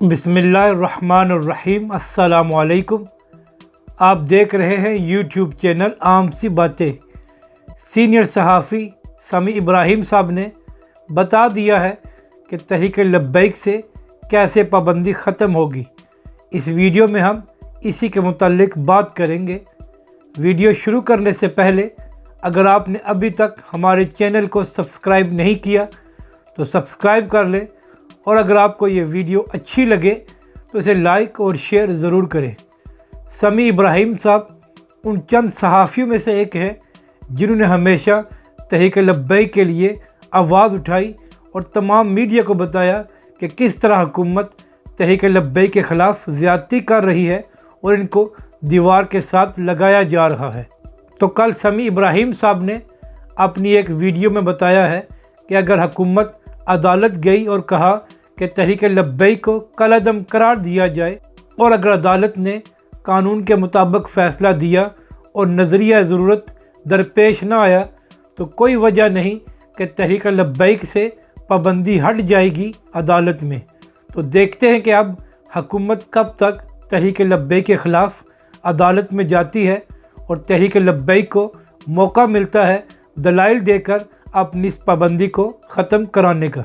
بسم اللہ الرحمن الرحیم۔ السلام علیکم۔ آپ دیکھ رہے ہیں یوٹیوب چینل عام سی باتیں۔ سینئر صحافی سمیع ابراہیم صاحب نے بتا دیا ہے کہ تحریک لبیک سے کیسے پابندی ختم ہوگی۔ اس ویڈیو میں ہم اسی کے متعلق بات کریں گے۔ ویڈیو شروع کرنے سے پہلے اگر آپ نے ابھی تک ہمارے چینل کو سبسکرائب نہیں کیا تو سبسکرائب کر لیں، اور اگر آپ کو یہ ویڈیو اچھی لگے تو اسے لائک اور شیئر ضرور کریں۔ سمیع ابراہیم صاحب ان چند صحافیوں میں سے ایک ہیں جنہوں نے ہمیشہ تحریک لبیک کے لیے آواز اٹھائی اور تمام میڈیا کو بتایا کہ کس طرح حکومت تحریک لبیک کے خلاف زیادتی کر رہی ہے اور ان کو دیوار کے ساتھ لگایا جا رہا ہے۔ تو کل سمیع ابراہیم صاحب نے اپنی ایک ویڈیو میں بتایا ہے کہ اگر حکومت عدالت گئی اور کہا کہ تحریک لبیک کو کالعدم قرار دیا جائے، اور اگر عدالت نے قانون کے مطابق فیصلہ دیا اور نظریہ ضرورت درپیش نہ آیا تو کوئی وجہ نہیں کہ تحریک لبیک سے پابندی ہٹ جائے گی عدالت میں۔ تو دیکھتے ہیں کہ اب حکومت کب تک تحریک لبیک کے خلاف عدالت میں جاتی ہے اور تحریک لبیک کو موقع ملتا ہے دلائل دے کر اپنی اس پابندی کو ختم کرانے کا۔